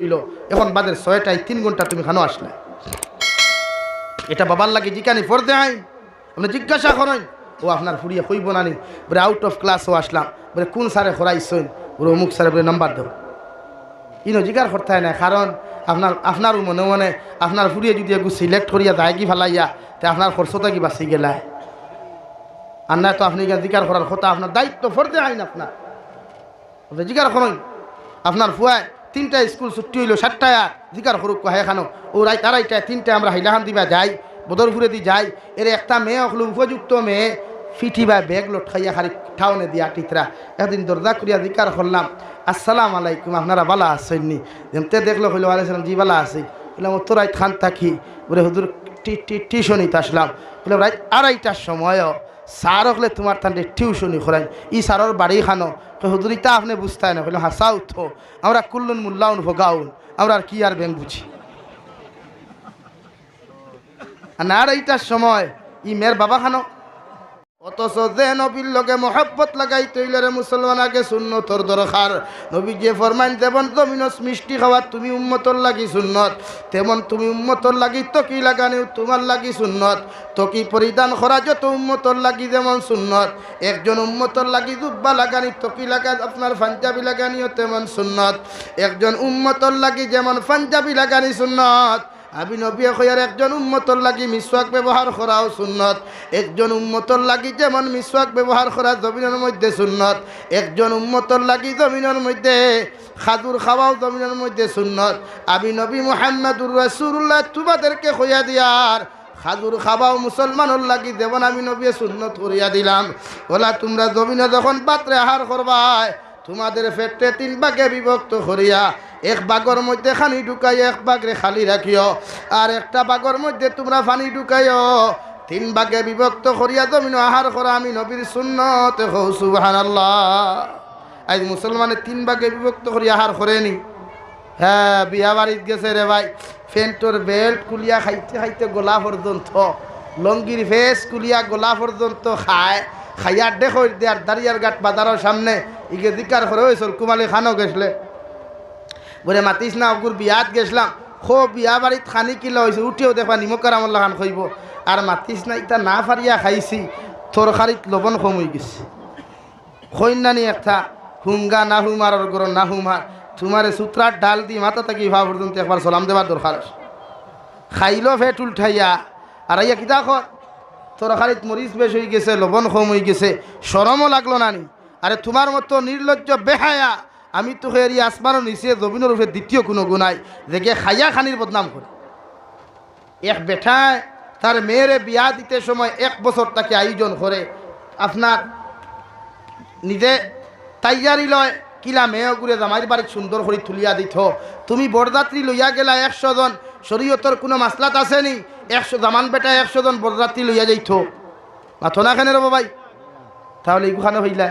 হইল এখন বাদের 6টায় 3 ঘন্টা তুমি খানো আসলে এটা বাবার লাগে জিকানি পড়তে হয় আপনি জিজ্ঞাসা করেন ও আপনার ফুরিয়ে কইব না নি বলে আউট অফ ক্লাসও আসলাম বলে কোন স্যারে খরাইছেন বলে অমুক স্যারে বলে নাম্বার দাও ইনো জিজ্ঞার করতে হয় না কারণ আপনার মনে মনে আপনার ফুরিয়ে যদি একটু সিলেক্ট করিয়া যায় কি ফেলাইয়া তে আপনার খরচটা কি বাঁচি গেলায় আর না তো আপনি জিজ্ঞার করার কথা আপনার দায়িত্ব পড়তে হয় না আপনার জিজ্ঞার করেন আপনার ফুয়ায় 3টায় স্কুল ছুটি হইল 7টায় জিকার করুক কহে খানো ও রাত 2:30টায় 3টায় আমরা হাইলাহান দিবা যাই বদরপুরে দি যাই এর একটা মেয়ে হলো উপযুক্ত মেয়ে ফিটি বা ব্যাগ লোট খাইয়া খালি ঠাউনে দিয়া টিতরা একদিন দরজা করিয়া জিকার করলাম আসসালামু আলাইকুম আপনারা বালা আসেননি যেমতে দেখলো হইলো আলাইসালাম জি বালা আছে বললাম ও তো রাত খান থাকি বলে হুজুর টিউশনিতে আসলাম বললাম রাত 2:30টার সময়ও স্যার হলে তোমার তান্ডে টিউশনি করাই ই স্যারের বাড়ি খানো হুজুর ইতা আপনি বুঝতে না বললাম হাসাও তো আমরা কুল্লুন মুল্লাউন ভোগাউন আমরা আর কি আর ব্যাংক বুঝি আর 2:30টার সময় ই মেয়ের বাবা খানো অথচ যে নবীর লগে মহব্বত লাগাই তৈলরে মুসলমান আগে সুন্নতর দরকার নবী যে ফরমাইন যেমন জমিনস মিষ্টি খাওয়া তুমি উম্মতর লাগি সুন্নত তেমন তুমি উম্মতর লাগি তকি লাগানিও তোমার লাগি সুন্নত তকি পরিধান করা যত উম্মতর লাগি যেমন সুন্নত একজন উম্মতর লাগি জুব্বা লাগানি তকি লাগা আপনার পাঞ্জাবি লাগানিও তেমন সুন্নত একজন উম্মতর লাগি যেমন পাঞ্জাবি লাগানি সুন্নত আমি নবী কইয়ার একজন উম্মতর লাগি মিসওয়াক ব্যবহার করাও সুন্নত একজন উম্মতর লাগি যেমন মিসওয়াক ব্যবহার করা জমিনের মধ্যে সুন্নত একজন উম্মতর লাগি জমিনের মধ্যে খাজুর খাওয়াও জমিনের মধ্যে সুন্নত আমি নবী মুহাম্মদুর রাসূলুল্লাহ তোমাদেরকে কইয়া দিয়ার খাজুর খাওয়াও মুসলমানের লাগি যেমন আমি নবী সুন্নত করিয়া দিলাম ওলা তোমরা জমিনে যখন পাত্রে আহার করবাই তোমাদের পেটে 3 ভাগে বিভক্ত করিয়া এক ভাগের মধ্যে পানি ঢুকাই এক ভাগে খালি রাখিও আর একটা ভাগের মধ্যে তোমরা পানি ঢুকাইও 3 ভাগে বিভক্ত করিয়া জমিন আহার করা আমি নবীর সুন্নত হও সুবহানাল্লাহ আজ মুসলমানের 3 ভাগে বিভক্ত করিয়া আহার করেনি হ্যাঁ বিয়া বাড়িত গেছে রে ভাই ফ্যান্টর বেল্ট কুলিয়া খাইতে খাইতে গোলা পর্যন্ত লঙ্গির ফেস কুলিয়া গোলা পর্যন্ত খায় খাইয়ার দেখো দেয়ার দাঁড়িয়ার ঘাট বাজারের সামনে ইকে জিকার করে হয়েছিল কুমালি খানও গেছলে বলে মাতিস না অগুর বিয়াত গেছিলাম খো বিয়া বাড়িত খানি কিলা হয়েছে উঠিও দেখবা নিমকার আমল্লা খান খাইব আর মাতিস না ইটা না ফারিয়া খাইছি তরকারিত লবণ কম হয়ে গেছে খৈনানি একটা হুঙ্গা না হুমার গর না হুমার তোমারে সূত্রার ডাল দি মাথা থাকি ভাব পর্যন্ত একবার সালাম দেবার দরকার খাইল ফেট উল্ঠাইয়া আর ইয়া কিতা খর তরকারিত মরিচ বেশ হয়ে গেছে লবণ কম হয়ে গেছে শরমও লাগলো নানি আরে তোমার মতো নির্লজ্জ বেহায়া আমি তো হেরি আসমানও নিচে জমিনের উপরে দ্বিতীয় কোনো গুণাই দেখে খাইয়া খানির বদনাম করে এক বেঠায় তার মেয়েরে বিয়া দিতে সময় 1 বছর তাকে আয়োজন করে আপনার নিজে তাইয়ারি লয় কিলা মেয়ে ঘুরে জামাইর বাড়ি সুন্দর করে তুলিয়া দিত তুমি বরযাত্রী লইয়া গেলা 100 জন শরীয়তর কোনো মাসলাত আসেনি 100 জামান বেটা 100 জন বরযাত্রী লইয়া যাইত মাথো না খানে রব ভাই তাহলে এইখানে হইলা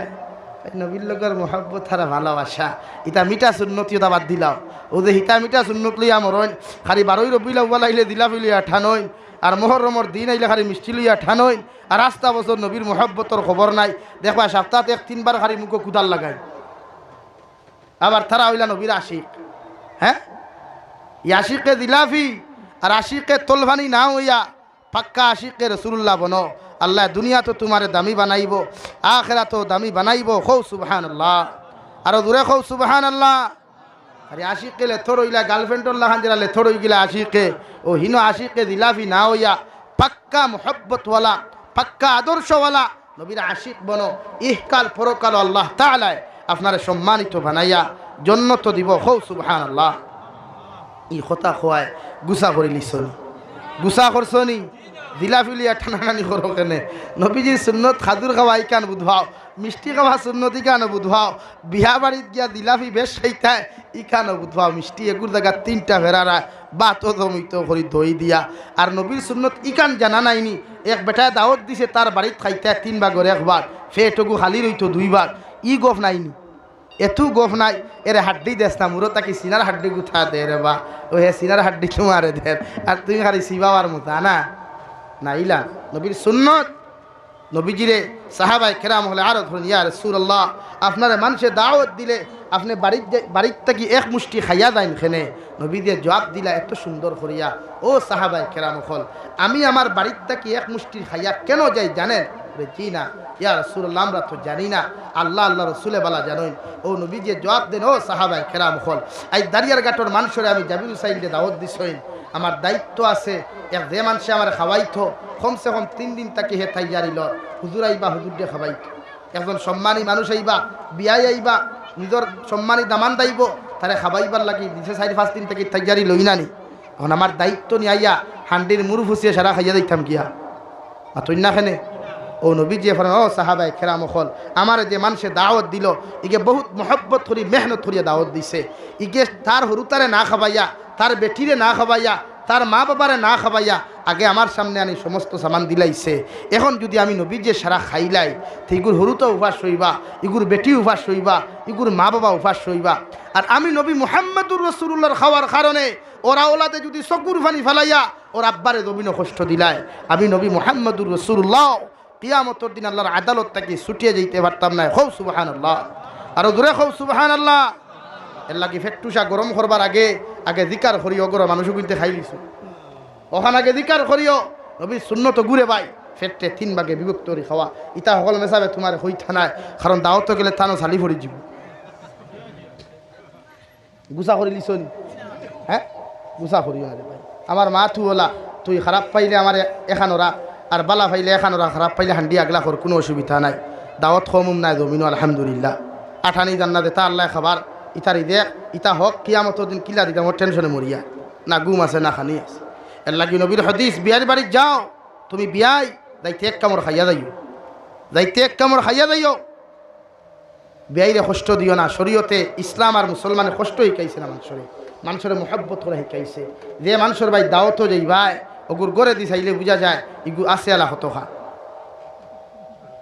নবীর লগের মহব্বত আর ভালোবাসা ইটা মিঠা সুন্নতিটা বাদ দিলাও ও যে হিতা মিঠা সুন্নত লইয়া মরইন খালি 12 রবিউল আউয়াল আইলে দিলা ফিলিয়া ঠানইন আর মুহররমর দিন আইলে খালি মিষ্টি লইয়া ঠানইন আর রাস্তা বছর নবীর মহব্বতর খবর নাই দেখবা সপ্তাহে 1-3 বার খালি মুখে কুদাল লাগাই আবার তারা হইলা নবীর আশিক হ্যাঁ আশিকে দিলাফি আর আশিকে তোলভানি না হইয়া পাক্কা আশিকে রাসূলুল্লাহ বনো আল্লাহ দুনিয়া তো তোমারে দামি বানাইব আখিরাত তো দামি বানাইব খৌ সুবহানাল্লাহ আর দূরে খৌ সুবহানাল্লাহ আরে আশিকে লে থরইলা গার্লফ্রেন্ডর লাহান দিলা লে থরই গিলা আশিকে ও হিনো আশিকে দিলাফি না হইয়া পাক্কা মুহাব্বতওয়ালা পাক্কা আদর্শওয়ালা নবীর আশিক বনো ইহকাল পরকাল আল্লাহ তাআলা আপনারে সম্মানিত বানাইয়া জান্নাত দিব খৌ সুবহানাল্লাহ ই কথা খোয়ায় গুসা করে লিছনি গুসা করছনি দিলাফিলিয়া ঠানানি করো কেনে নবীজির সুন্নত খাজুর খাওয়া ইকান বুধবাও মিষ্টি খাওয়া সুন্নত ইকান বুধবাও বিহা বাড়িত গিয়া দিলাফি বেশ খাইতায় ইকান বুধবাও মিষ্টি এগুর জায়গা 3টা ভেড়ারা বাতো জমিত করে দই দিয়া আর নবীর সুন্নত ইকান জানা নাইনি এক বেটায় দাওয়াত দিছে তার বাড়িত খাইতায় 3 ভাগের 1 ভাগ ফেটগু খালি রইতো 2 ভাগ ই গফ নাইনি এত গফ নাই এর হাড্ডি দেশ না মুরো তাকে সিনার হাড্ডি গুথা দে রে বা ও হে সিনার হাড্ডি তোমারে দে আর তুমি খালি শিবাবার মতো না নাইলা নবীর সুন্নত নবীজিরে সাহাবায়ে কেরাম হলে আরো ধরুন, ইয়া রাসূলুল্লাহ, আপনারা মানুষে দাওয়াত দিলে আপনি বাড়ির থেকে এক মুষ্টি খাইয়া যাইন খেনে? নবীজি জবাব দিলা এত সুন্দর করিয়া, ও সাহাবায়ে কেরাম হল, আমি আমার বাড়ির থেকে এক মুষ্টি খাইয়া কেন যাই জানেন? জি না ইয়া রাসূলুল্লাহ, আমরা তো জানি না, আল্লাহ রসুলে বালা জানেন। ও নবীজি জবাব দেন, ও সাহাবায়ে কেরাম হল, এই দাঁড়িয়ার গাটর মানুষরে আমি জাবির হুসাইনকে দাওয়াত দিছইন, আমার দায়িত্ব আছে এক যে মানুষে আমার খাওয়াইতো কমসে কম 3 দিন তাকে হে তাইয়ারিল, হুজুর আইবা হুজুর দিয়ে খাওয়াইতো। একজন সম্মানী মানুষ আইবা, বিয়াই আইবা, নিজের সম্মানী দামান দাইব, তারে খাবাইবার লাগি দিছে 4-5 দিন থেকে তাইয়ারি লই নানি। এখন আমার দায়িত্ব নিয়ে আইয়া হান্ডির মুড় ফুসিয়ে সারা খাইয়া দিতাম কিয়া তুই না খেনে? ও নবীজি ফেরেন, ও সাহাবায়ে কেরাম হল, আমার যে মানুষে দাওয়াত দিল ইগে বহুত মহব্বত করি মেহনত করিয়া দাওয়াত দিছে, ইগে তার হরুতারে না খাবাইয়া, তার বেটিরে না খাবাইয়া, তার মা বাবারে না খাবাইয়া আগে আমার সামনে আনি সমস্ত সামান দিলাইছে। এখন যদি আমি নবীজি সারা খাইলাই তো ইগুর হরুতো উপাস হইবা, ইগুর বেটি উপাস হইবা, ইগুর মা বাবা উপাস হইবা। আর আমি নবী মুহাম্মদুর রাসূলুল্লাহর খাওয়ার কারণে ওরা ওলাতে যদি চকুর পানি ফেলাইয়া ওর আব্বারে জমিন কষ্ট দিলায়, আমি নবী মুহাম্মদুর রাসূলুল্লাহ কিয়ামতের দিন আল্লাহর আদালত থেকে ছুটিয়ে যেতে পারতাম না। খুব সুবহানাল্লাহ, আরো দূরে খুব সুবহানাল্লাহ। এর লাগি ফেট্টুসা গরম করবার আগে জিকার করিও, গরম মানুষ কিন্তু খাই লিছু, ওখান আগে জিকার করিও, নবী সুন্নত ঘুরে পাই ফেটে 3 ভাগে বিভক্ত করে খাওয়া। ইটা সকল মেসাবে তোমার হই থানায়, কারণ দাওয়াত গেলে থানো চালি ভরি যাব। গুছা করে লিছ নি? হ্যাঁ, গুছা করিও না রে ভাই। আমার মা তু ওলা, তুই খারাপ পাইলে আমার এখানোরা, আর বালা পাইলে এখানোরা, খারাপ পাইলে হান্ডি আগলা কর, কোনো অসুবিধা নাই। দাওয়াত কমুম নাই জমিনও আলহামদুলিল্লাহ। আঠানি জান্না দেতা আল্লাহ খাবার ইতারি দেখ, ইতা হক কিয়ামতের দিন কিলা দিকে আমার টেনশনে মরিয়া না, ঘুম আছে না খানি আছে। এর লাগি নবীর হাদিস, বিয়ার বাড়ি যাও তুমি, বিয়াই যাইতে 1 কামড় খাইয়া যাইও, যাইতে 1 কামড় খাইয়া যাইও, বিয়াইরে কষ্ট দিও না। শরীয়তে ইসলাম আর মুসলমানে কষ্ট শিখাইছে না, মানুষের মহব্বত করে শিখাইছে। যে মানুষের ভাই দাওয়াত যাই ভাই ওগুর গড়ে দি চাইলে বুঝা যায় ইগু আছে আলা হতো খা।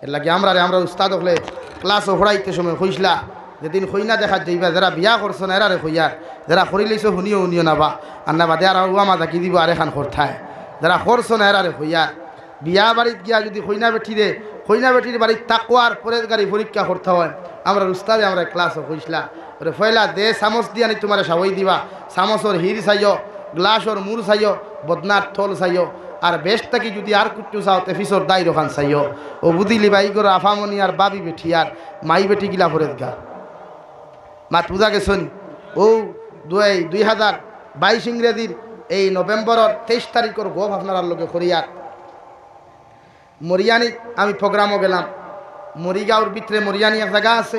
এর লাগে আমরা উস্তাদ হলে ক্লাসও পড়াইতে সময় হইসলা, যেদিন হইনা দেখা যাইবা যারা বিয়া করছো না এরারে হইয়া, যারা করি লইছো শুনিও না বা, আর না বাদে আর উমা দেখি দিব আর এখান করথায়, যারা করছো না এরারে হইয়া। বিয়া বাড়িত গিয়া যদি হইনা বেটির বাড়ির তাকওয়ার পরের গাড়ি পরীক্ষা করতে হয়, আমরা উস্তাদে আমরা ক্লাসও হইসলা ওরে ফয়লা দে চামচ দিয়া নি তোমার সাবই দিবা, চামচর হির চাইও, গ্লাসর মূর চাইও, বদনার থল চাইও, আর বেশ থাকি যদি আর কুট্টু চাও তে ফিসর দাই রখান চাইও। ও বুঝিলি ভাই গর আফামনি আর বাবি বেটি আর মাই বেটি গিলা পরের গা মাত বুঝা গেছন। ও 2022 ইংরেজির এই নভেম্বরের 23 তারিখের গপ আপনার লোকে করিয়ার মরিয়ানি আমি প্রোগ্রামও গেলাম। মরিগাঁওর ভিতরে মরিয়ানি এক জায়গা আছে,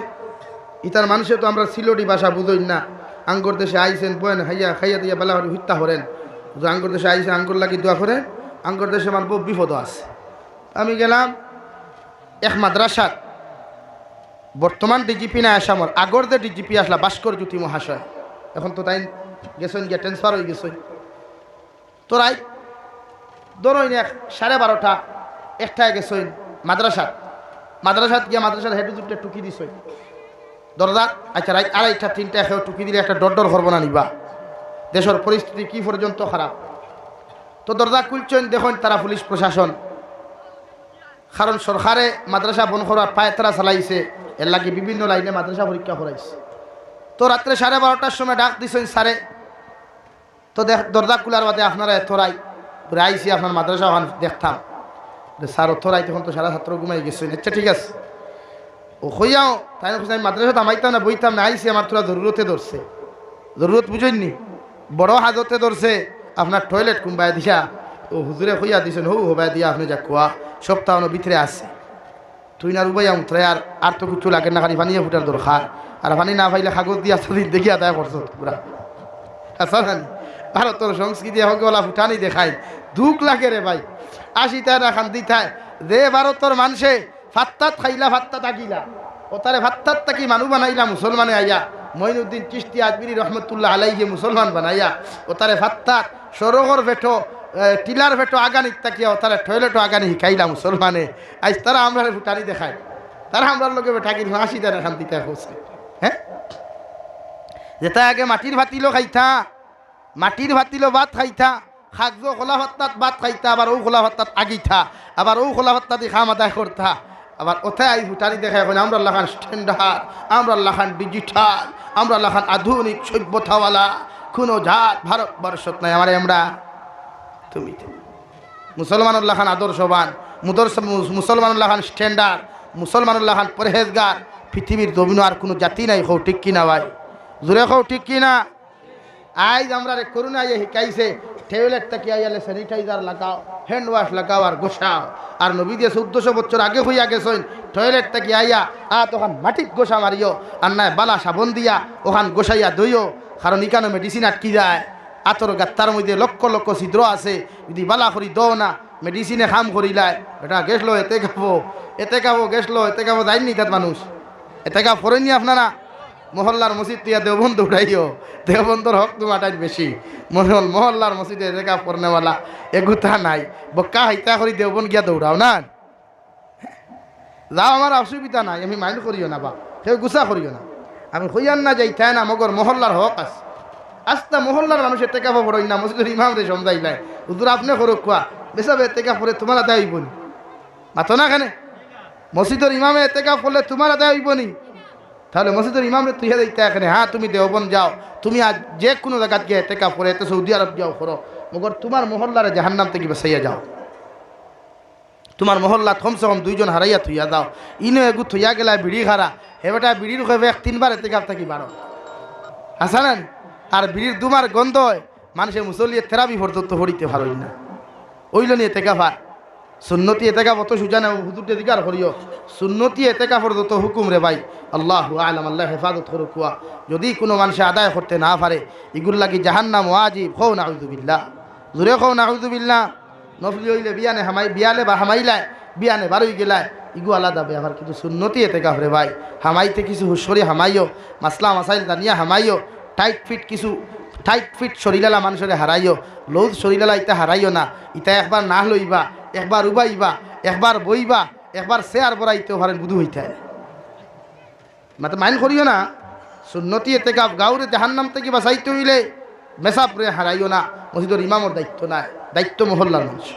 ইতার মানুষে তো আমরা সিলোটি ভাষা বুঝই না। আঙ্গুর দেশে আইসেন বয়েন খাইয়া দিয়া বেলা হত্যা করেন, আঙ্গুর দেশে আইসে আঙ্গুর লাগি দোয়া করেন, আঙ্গুর দেশে আমার বহু বিপদ আছে। আমি গেলাম এক মাদ্রাসার বর্তমান ডিজিপি না আসামর, আগর যে ডিজিপি আসলা ভাস্কর জ্যোতি মহাশয়, এখন তো তাই গেছেন গিয়া ট্রান্সফার হয়ে গেছে। তোরাই ধরুন 12:30 একটায় গেছেন মাদ্রাসাত গিয়া মাদ্রাসার হেঁটু দুটো টুকি দিছ দরজা। আচ্ছা রাত 2:30-3টা খেয়ে টুকি দিলে একটা ডর করবো না নিবা, দেশের পরিস্থিতি কি পর্যন্ত খারাপ। তো দরজা খুলছেন, দেখুন তারা পুলিশ প্রশাসন, কারণ সরকারে মাদ্রাসা বন্ধ করার পায়তারা চালাইছে, এর লাগে বিভিন্ন লাইনে মাদ্রাসা পরীক্ষা করাইছে। তো রাত্রে 12:30টার সময় ডাক দিছেন স্যারে, তো দরজা খোলার বাদে আপনারা এতরাই আইসি আপনার মাদ্রাসা ওখান দেখতাম। স্যার অথরাই তখন তো সারা ছাত্র ঘুমাই গেছেন। আচ্ছা ঠিক আছে, ও হইয়াও তাই না, আমি মাদ্রাসা থামাইতাম না বইতাম না, আইসি আমার তোরা জরুরতে ধরছে, জরুরত বুঝেননি, বড় হাজতে ধরছে, আপনার টয়লেট কুম্বাই দিয়া ও হুজুরে হইয়া দিছেন, হবাই দিয়া আপনি যা কোয়া সপ্তাহ ভিতরে আসছে। তুই না রুবাই আমত্রে আর তো কিছু লাগে না, খালি পানিয়ে ফুটার দরকার, আর পানি না পাইলে কাগজ দিয়া দেখি আদায় করছো পুরা। আচ্ছা জানি ভারতের সংস্কৃতি হোক ওলা ফুটানি দেখাই দুঃখ লাগে রে ভাই। 80 টাকা খান দিথায় যে ভারতের মানুষে ফাত্তাত খাইলা ফাত্তাত আগিলা, ও তারে ফাত্তাত তাকি মানুষ বানাইলা মুসলমানে আইয়া, মঈনুদ্দিন চিশতি আজমিরি রহমতুল্লাহ আলাইহি মুসলমান বানাইয়া ও তারে ফাত্তাত সরোগর ভেটো টিলার ভেটো আগানিক তাকিয়া ও তারা টয়লেটও আগানি শিখাইলা মুসলমানে। আজ তারা আমরা ফুটানি দেখায়, তারা আমরা লোকে ঠাকি 80 টাকা খান দিতে হচ্ছে। হ্যাঁ, যেটা আগে মাটির ভাতিলো খাইথা, মাটির ভাতিলো ভাত খাইথা, খাকজো খোলা হত্যাত ভাত খাইতা, আবার ও খোলা হত্যাত আগিথা, আবার ও খোলা হত্যাতে খাম আদায় করতা, আবার ওথায় আই হুটারি দেখা এখন আমরা লাখান স্ট্যান্ডার্ড, আমরা লাখান ডিজিটাল, আমরা লাখান আধুনিক সভ্যতাওয়ালা কোনো জাত ভারতবর্ষত নাই। আমার আমরা তুমি মুসলমানুর লাখান আদর্শবান, মুসলমানুর লাখান স্ট্যান্ডার্ড, মুসলমানুর লাখান পরহেজগার, পৃথিবীর জমিন আর কোনো জাতি নাই। হও ঠিক কিনা ভাই? জোরে হও ঠিক কিনা? আজ আমরা করোনা শিকাইছে টয়লেট থেকে আইয়ালে স্যানিটাইজার লাগাও, হ্যান্ড ওয়াশ লাগাও আর গোসাও। আর নবী দিয়ে 1400 বছর আগে হইয়া গেছেন টয়লেট থেকে আইয়া তখন মাটিত গোসা মারিও, আর নাই বালা সাবন দিয়া ওখান গোসাইয়া দইও। কারণ ইকানো মেডিসিন আটকি যায়, আতর গাত্তার মধ্যে লক্ষ লক্ষ ছিদ্র আছে, যদি বালা করি দো না মেডিসিনে খাম করিলায় এটা গেছলো এতে খাবো গেছলো এতে খাবো যায়নি তার মানুষ এতে খা ফরেননি আপনারা। মহল্লার মসজিদ তুইয়া দেওবন্ধ উঠাইও, দেওবন্ধর হক তো মাটাই বেশি। মহল্লার মসজিদে এতে খা পড়নেওয়ালা এগুতা নাই, বক্কা হাইতা করি দেওবন গিয়া দৌড়াও না যাও, আমার অসুবিধা নাই, আমি মাইন্ড করিও না বা কেউ গুছা করিও না, আমি হইয়ান না যাইতাই না, মগর মহল্লার হক আছে। আস্তা মহল্লার মানুষ এতে কাপড় পড়ই না, মসজিদের ইমাম রে সমঝাইলাই হুজুর আপনি করো খোয়া বেসাবে এতে কাপড়ে তোমার আদায় হইব নি, মাতো না কেন মসজিদের ইমামে এতে কাপ পড়লে তোমার আদায় হইব নি? তাহলে মসজিদের ইমাম রে তুইয়া দিতে এখানে, হ্যাঁ তুমি দেওবন যাও, তুমি আজ যে কোনো জায়গাত গিয়ে এতে কাপ পড়ে এতে সৌদি আরব যাও করো, মগর তোমার মহল্লারে জাহান্নাম থেকে বেসাইয়া যাও। তোমার মহল্লা কমসে কম 2 জন হারাইয়া থইয়া দাও। ইনো এগু থইয়া গেলা বিড়ি খারা, হেবেটা বিড়ির খেবে 3 বার এতে কাপ থাকি বারো হাসানেন। আর বিড়ির দুমার গন্ধ হয় মানুষের মুসল্লিয়ে থেরাপি পর্যন্ত হরিতে পারই না, ওইল নিয়ে এতেকা ভার সুন্নতি এতেকা অত সুজানে হুজুরতে দিকার করিও, সুন্নতি এতেকা পর্যন্ত হুকুম রে ভাই। আল্লাহ আলাম, আল্লাহ হেফাজত করুক। কুয়া যদি কোনো মানুষে আদায় করতে না পারে এগুলো লাগি জাহান্নাম ওয়াজিব। খৌ নাউযুবিল্লাহ, জোরে খৌ নাউযুবিল্লাহ। নফলি হইলে বিয়ানে হামাই বিয়ালে বা হামাইলায় বিয়ানে বারোই গেলায় ইগু আলাদা ব্যাপার, কিন্তু সুন্নতি এতেকা রে ভাই। হামাইতে কিছু হুশরি হামাইও, মাসলা মাসাইল দানিয়া হামাইও, টাইট ফিট শরীরালা মানুষের হারাইও, লৌদ শরীরালা ইতা হারাইও না। ইতা একবার না লইবা, একবার উবাইবা, একবার বইবা, একবার শেয়ার বড়াইতেও পারেন বুধু হইতে মাতে মাইন করিও না। সুন্নতি এতে গাউরে জাহান্নাম থেকে বাঁচাইতে হইলে মেসাপরে হারাইও না। মসজিদের ইমামর দায়িত্ব নাই, দায়িত্ব মহল্লার মানুষ।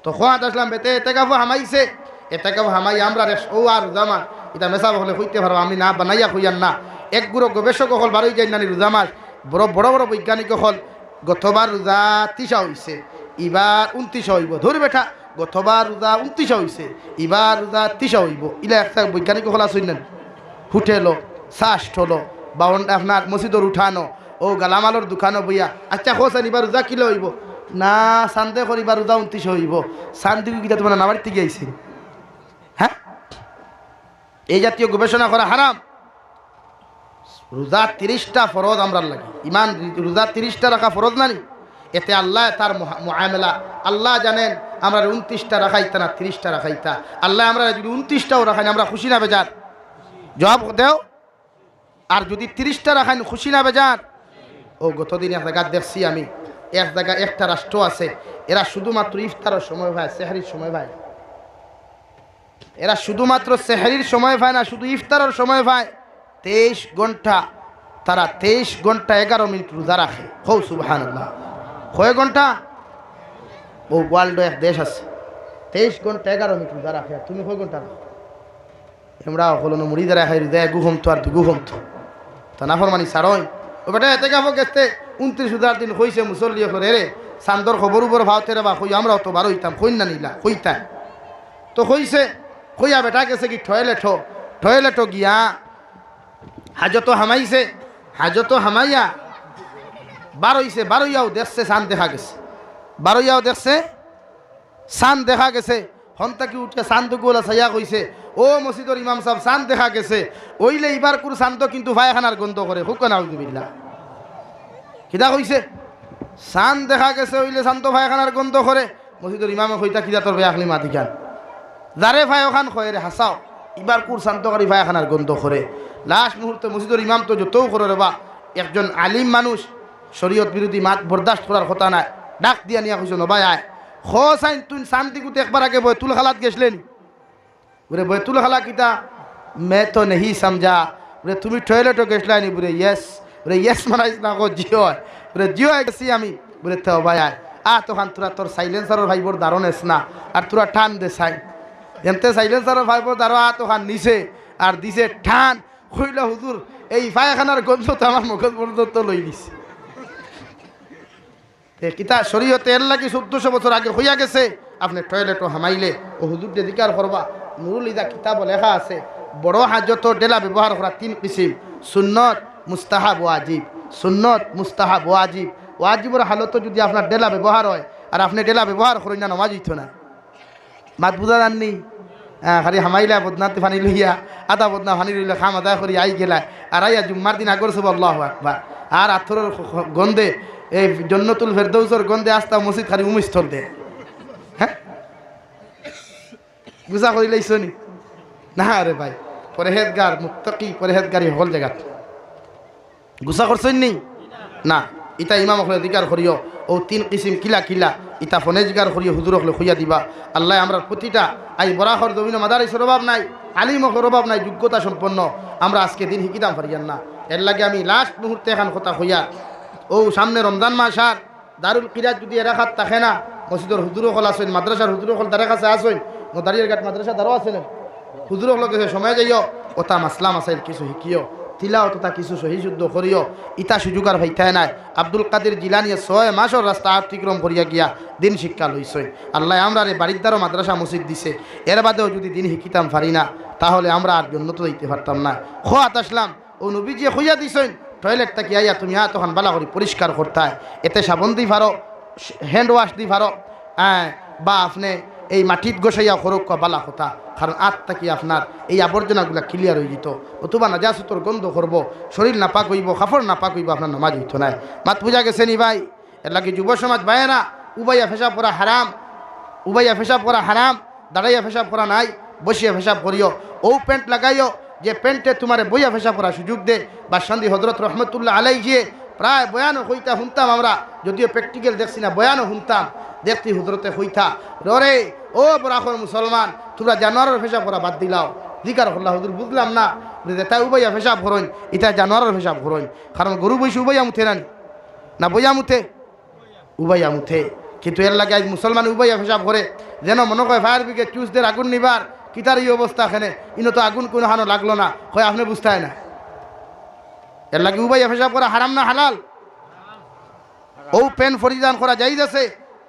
তো খোয়াত আসলাম বেতে এতে কাপড় হামাইছে, এতে কাপড় হামাই আমরা ও আর জামা এটা মেসাব হলে হইতে পারবো, আমি না বানাইয়া হইয়ান না। এক গুঁড়ো গবেষক হল বারোই যাই নানি রোজামাস, বড় বড় বৈজ্ঞানিক হল গতবার রোজা 30 হইছে, এবার 29 হইব। ধর বেঠা গতবার রোজা 29 হইছে, এবার রোজা 30 হইব। ইলা একটা বৈজ্ঞানিক হল আসইলেন হুটেলো সাষ্ট হলো বা আপনার মসজিদর উঠানো ও গালামালর দোকানো বইয়া। আচ্ছা হোসেন এবার রোজা কিলো হইব না, সান্দে করিবার রোজা 29 হইব। সান্দিকে গীতা তোমার নামার থেকে আইসি? হ্যাঁ, এই জাতীয় গবেষণা করা হারাম। রোজা 30টা ফরজ আমরা লাগে, ইমান রোজা 30টা রাখা ফরজ নানি। এতে আল্লাহ তার মুআমেলা আল্লাহ জানেন, আমরা 29টা রাখাইতা না 30টা রাখাইতা। আল্লাহ আমরা যদি 29টাও রাখাই আমরা খুশি না বেজার? জবাব দেও। আর যদি 30টা রাখাই খুশি না বেজার? ও গতদিন এক জায়গা দেখছি আমি, এক জায়গায় একটা রাষ্ট্র আছে, এরা শুধুমাত্র ইফতারের সময় ভাই, সেহরির সময় ভাই, এরা শুধুমাত্র সেহরির সময় ভাই না, শুধু ইফতারের সময় ভাই 23 ঘন্টা, তারা 23 ঘন্টা 11 মিনিট রোজা রাখে। হৌ সুবহানাল্লাহ, কয় ঘন্টা? ও ওয়ার্ল্ড এক দেশ আছে 23 ঘন্টা 11 মিনিট রোজা রাখে, তুমি কয় ঘন্টা রাখো? আমরা হলো না মুড়ি দ্বারা খাই রোজা গুহম তো আর দু গুহম তো তা না ফরমানি সারই। ও বেটা এতে কাপো গেছে 29 দিন হইছে মুসল্লিয়ে করে রে চান্দর খবর উপর ভাওতে রে বা কই আমরাও তো বার হইতাম, কই না নিলা কইতা তো কইছে, কইয়া বেটা গেছে কি টয়লেটও গিয়া হাজত হামাইছে, হাজত হামাইয়া বারোইছে, বারোইয়াও দেখছে সান দেখা গেছে, বারোইয়াও দেখছে সান দেখা গেছে। হন্তাকি উঠে সান তো গোলা ছাইয়া কইছে, ও মসজিদের ইমাম সাহেব সান দেখা গেছে, ওইলে ইবার কুর শান্ত কিন্তু ভাইখানার গন্ধ করে। হুকা নাউযুবিল্লাহ, কিদা কইছে সান দেখা গেছে ওইলে শান্ত ভাইখানার গন্ধ করে। মসজিদের ইমামে কইতা কিদা তোর ভাইখানি মাতি খান যারে ভাইখান কয় রে হাসাও, ইবার কুর শান্তকারী ভাইখানার গন্ধ করে। লাস্ট মুহূর্তে মসজিদের ইমাম তো যতও করে রে বা একজন আলিম মানুষ, শরীয়ত বিরোধী মাত বরদাস্ত করার কথা নাই, ডাক দিয়া নিয়া কইছো নবাই আয় খাইন তুই শান্তি কুতে একবার আগে বয়তুল খালাত গেছলেন। बोले बैतुल खाला किता मैं तो नहीं समझा। बोले तुम्हें टॉयलेटो गेसला नहीं? बोले यस। बोले यस माना ना को जियो है। बोले जियो है किसी आमी? बोले तो भाई তখন তোরা তোর সাইলেন্সারের ভাইবর দারণেস না আর তোরা টান দে চাই এমতে সাইলেন্সারের ভাইবর দারো তখন নিছে আর দিছে ঠান হইল হুজুর এই পায়খানার গন্ধ তো আমার মুখ পর্যন্ত লই দিছে কিতা শরীয়তে এর লাগি 1400 বছর আগে হইয়া গেছে আপনি টয়লেটও হামাইলে ও হুজুর দিকার করবা নুরুল ইদা কিতাব লেখা আছে বড় হাজত ডেলা ব্যবহার করা 3 কিসিম সুন্নত মুস্তাহাব ওয়াজিব সুন্নত মুস্তাহাব ওয়াজিব ওয়াজিবর হালত যদি আপনার ডেলা ব্যবহার হয় আর আপনি ডেলা ব্যবহার করেন না নামাজ হইতো না মাত বুঝা জাননি খালি হামাইলা বদনাতে ফানি লইয়া আদা বদনা ফানি লইলে খাম আদা করি আই গেলা আর আইয়া জুম্মার দিন আগর সব আল্লাহু আকবার আর আথরের গন্ধে এই জন্নতুল ফেরদৌসের গন্ধে আস্তা মসজিদ খালি উমিস্থল দে হ্যাঁ গুজা করি লাইছনি না আরে ভাই পরহেজগার মুত্তাকি পরহেজগারি হল জায়গা গুসা করছেন নি না ইতা ইমাম হলে অধিকার করিও ও 3 কিসিম কিলা কিলা ইতা ফনেজগার করিও হুজুর হলে খুইয়া দিবা আল্লাহ আমরা প্রতিটা আই বরাহর জমিন মাদারিসের অভাব নাই আলিমর অভাব নাই যোগ্যতা সম্পন্ন আমরা আজকে দিন হিকিদাম পারিয়ান না এর লাগে আমি লাস্ট মুহূর্তে এখন কথা হইয়া ও সামনে রমজান মাস আর দারুল কিরাত যদি এরাখাত থাকে না মসজিদের হুজুর হল আসেন মাদ্রাসার হুজুর হল তারা কাছে আসেন দাঁড়িয়ে ঘাট মাদ্রাসা দ্বারাও আছেন হুজুর হল কাছে সময় যাইও ওটা মাসলা মাসাইল কিছু শিখিও তিলাও তথা কিছু সহি শুদ্ধ করিও ইতা সুযোগ আর হইতায় নাই আব্দুল কাদের জিলানিয়ে 6 মাসের রাস্তা অতিক্রম করিয়া গিয়া দিন শিক্ষা লইছই আল্লাহ আমরা রে বাড়ির দ্বারও মাদ্রাসা মসজিদ দিছে এর বাদেও যদি দিন শিখিতাম পারি না তাহলে আমরা আর উন্নত দিতে পারতাম না খোয়াত আসলাম ও নবীজি খুইয়া দিছেন টয়লেটটা কি আইয়া তুমি তখন বালা করি পরিষ্কার করতে হয় এতে সাবন দি পারো হ্যান্ড ওয়াশ দি পারো বা আপনি এই মাটিত গোসাইয়া খরক বালা কথা কারণ আত্মা কি আপনার এই আবর্জনাগুলা ক্লিয়ার হয়ে যেত অথবা নাজাসতর গন্ধ করবো শরীর না পাক হইব কাপড় না পাক হইব আপনার নামাজ হইতো না মাত বুঝা গেছে নি ভাই এর লাগে যুব সমাজ ভাইয়েরা উবাইয়া পেশাব করা হারাম উবাইয়া পেশাব করা হারাম দাঁড়াইয়া পেশাব করা নাই বসিয়া পেশাব করিও ও প্যান্ট লাগাইও যে প্যান্টে তোমার বইয়া পেশাব করার সুযোগ দে বা সন্ধি হজরত রহমতুল্লাহ আলাই যে প্রায় বয়ানও হইতা শুনতাম আমরা যদিও প্র্যাকটিক্যাল দেখছি না বয়ানও শুনতাম দেখতি হুজরতে হইতা রে ও বরাখর মুসলমান তোমরা জানোয়ারের পেশাব করা বাদ দিলাও জিকার করলা হুজুর বুঝলাম না তাই উবাইয়া পেশাব করইন ইটা জানোয়ারের পেশাব করইন কারণ গরু বইসি উবাইয়া মুথে না বইয়া মুথে উবাইয়া মুথে কিন্তু এর লাগে আজ মুসলমান উবাইয়া পেশাব করে যেন মনে করে ফায়ার ব্রিগেড চুজদের আগুন নিবার কিতার এই অবস্থা এখানে ইনো তো আগুন কোনো হানো লাগলো না হয় আপনি বুঝতে হয় না এর লাগে উবাইয়া পেশাব করা হারাম না হালাল ও পেন পরিধান করা যাইজ আছে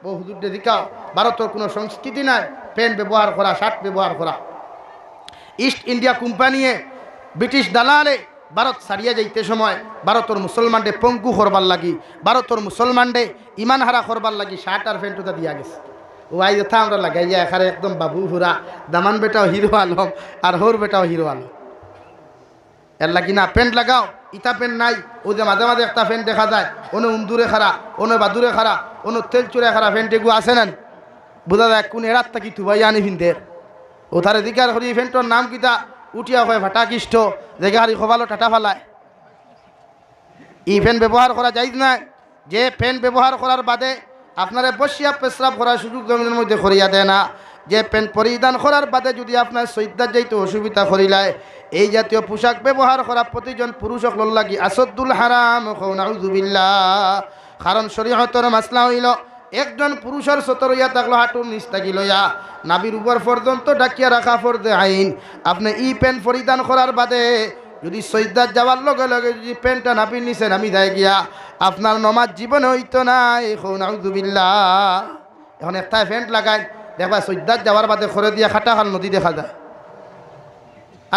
ও হুজুরদের দিকাও ভারতের কোনো সংস্কৃতি নাই পেন ব্যবহার করা শার্ট ব্যবহার করা ইস্ট ইন্ডিয়া কোম্পানিয়ে ব্রিটিশ দালালে ভারত সারিয়া যাইতে সময় ভারতের মুসলমানডে পঙ্কু করবার লাগি ভারতের মুসলমানডে ইমান হারা করবার লাগি শার্ট আর প্যান্টটা দিয়া গেছে ও আই যথা আমরা লাগাইয়া এখানে একদম বাবু হুরা দামান বেটাও হিরো আলম আর হোর বেটাও হিরো আলম এর লাগি না প্যান্ট লাগাও ইটা প্যান্ট নাই ও যে মাঝে মাঝে একটা প্যান্ট দেখা যায় অন্য উন্দুরে খারা অন্য বাদুরে খারা অন্য তেল চুরে খারা প্যান্ট এগুলো আছে না বোঝা যায় কোন এরাত থাকি তুবাই আনি ফিনদের ও তার দিকার হরি প্যান্টর নাম কিতা উঠিয়া হয় ভাটাকিষ্ট জেগে হারি খোবালো টাটা ফালায় ই ফ্যান ব্যবহার করা যায় না যে ফ্যান ব্যবহার করার বাদে আপনারা বসিয়া পেশরাব করার সুযোগ জমিনের মধ্যে করিয়া দেয় না যে প্যান্ট পরিধান করার বাদে যদি আপনার সৈদ্যার যাইতে অসুবিধা করিলায় এই জাতীয় পোশাক ব্যবহার করা প্রতিজন পুরুষ হল লাগি আসদ্দুল হারাম নাউযুবিল্লাহ কারণ শরীয়তের মাসলা হইল একজন পুরুষের সতর ইয়া থাকলো হাঁটুর নিচ থাকি লইয়া নাবির উপর পর্যন্ত ডাকিয়া রাখা ফরদে আইন আপনি ই প্যান্ট পরিধান করার বাদে যদি সৈদ্যার যাওয়ার লগে লগে যদি প্যান্টটা নাপির নিচে নামি দেয় গিয়া আপনার নমাজ জীবনে হইতো না নাউযুবিল্লাহ এখন একটা প্যান্ট লাগাই দেখবা সৈদ্যার যাওয়ার বাদে খরে দিয়া খাটাখাল নদী দেখা যায়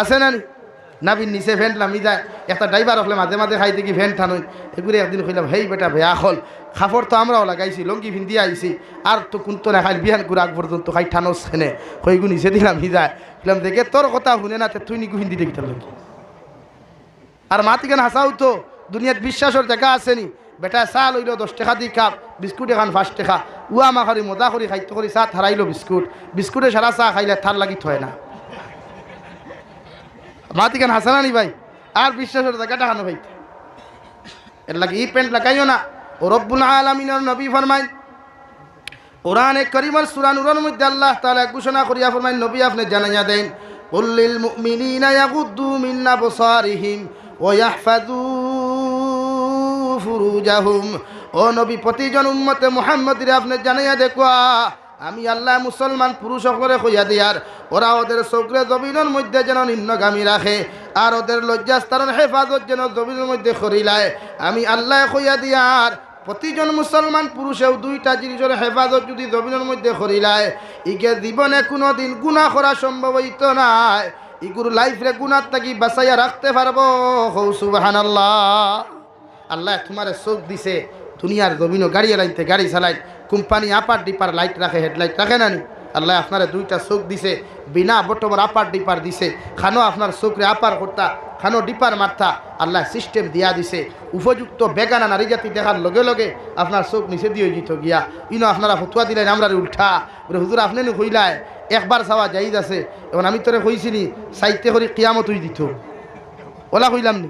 আছে না নাবির নিচে ভ্যান্ট নামি যায় একটা ড্রাইভার হলে মাঝে মাঝে খাই দেখি ভ্যান ঠানুই এগুলো একদিন কইলাম হেই বেটা বেয়া হল খাফর তো আমরাও লাগাইছি লঙ্গি ভিন্দি আইছি আর তো কোন তো না খাই বিহান করে আগ পর্যন্ত খাই ঠানোস খেনে হইগু নিচে দিলাম যায় বললাম দেখে তোর কথা শুনে না তুই নিগু হিন্দি দেখি তার লঙ্গি আর মাতিকেন হাসাও তো দুনিয়াত বিশ্বাসের দেখা আসেনি বেটা চাহ লইল 10 টাকা দি খাপ বিস্কুট এখন 5 টাকা উয়া মাখারি মজা করি খাইতে করি চাহ হারাইলো বিস্কুটে সারা চাহ খাইলে থার লাগি থয় না মাতিকেন হাসানানি ভাই আর বিশ্বাসের জায়গাটা হানো ভাই এর লাগে ই প্যান্ট লাগাইও না ও রব্বুল আলামিনের নবী ফরমায় কোরআনে কারীমের সূরা নূরের মধ্যে আল্লাহ তাআলা ঘোষণা করিয়া ফরমায় নবী আপনি জানাইয়া দেন কুল্লিল মুমিনিনা ইয়াগুদ্দু মিন আবসারিহিম ওয়া ইয়াহফাযু ফুরুজাহুম ও নবী প্রতিজন উম্মতে মুহাম্মদীরে আপনি জানাইয়া দেখুয়া আমি আল্লাহ মুসলমান পুরুষ সকলে কইয়া দিয়ার ওরা ওদের চোখরে জমিনের মধ্যে যেন নিম্নগামী রাখে আর ওদের লজ্জাস্থানের হেফাজত যেন জমিনের মধ্যে করিলায় আমি আল্লাহ কইয়া দিয়ার প্রতিজন মুসলমান পুরুষেও দুইটা জিনিসের হেফাজত যদি জমিনের মধ্যে করিলায় ইকে জীবনে কোনো দিন গুনাহ করা সম্ভব হইত নাই ইগুর লাইফরে গুনাহ থাকি বাঁচাইয়া রাখতে পারবো হৌ সুবহানাল্লাহ। আল্লাহ তোমার চোখ দিছে দুনিয়ার জমিনও গাড়ি লাইতে গাড়ি চালাই কোম্পানি আপার ডিপার লাইট রাখে হেডলাইট রাখে না নি আল্লাহ আপনার দুইটা চোখ দিছে বিনা বটমর আপার ডিপার দিছে খানো আপনার চোখরে আপার করতা খানো ডিপার মারতা আল্লাহ সিস্টেম দিয়া দিছে উপযুক্ত বেগানা নারী জাতি দেখার লগে লগে আপনার চোখ নিচে দিয়ে যেত গিয়া ইনো আপনারা ফতুয়া দিলেন আমরা উল্টা বলে হুজুর আপনি নি কইলায় একবার চাওয়া যাইজ আছে এবং আমি তোরে কইছিনি সাইতে করি কিয়ামত হই দিত ওলা কইলাম নি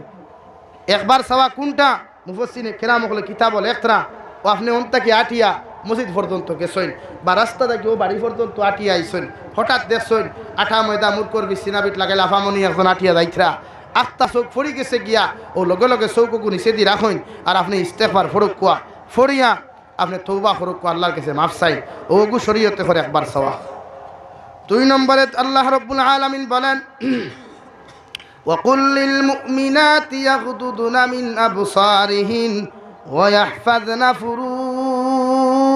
একবার চাওয়া কোনটা মুফসিনে কেরাম হলে কিতাব বলে একতরা ও আপনি অন্তাকে আটিয়া মসজিদ পর্যন্ত গেছেন বা রাস্তা থেকে ও বাড়ি পর্যন্ত আটিয়া আইসেন হঠাৎ দেখছেন আঠা ময়দা মুরকর বিছিনাবিট লাগাই লাফামনি একজন আটিয়া যাইতরা আটটা চোখ ফড়ি গেছে গিয়া ও লগে লগে চৌকু নিচে দি রাখেন আর আপনি ইস্তেফার ফরক কোয়া ফরিয়া আপনি তৌবা ফরক কোয়া আল্লাহর কাছে মাফ চাই ওগু শরীয়তে করে একবার চাওয়া। 2 নম্বরে আল্লাহ রাব্বুল আলামিন বলেন وقل للمؤمنات يغضضن من أبصارهن ويحفظن فروجهن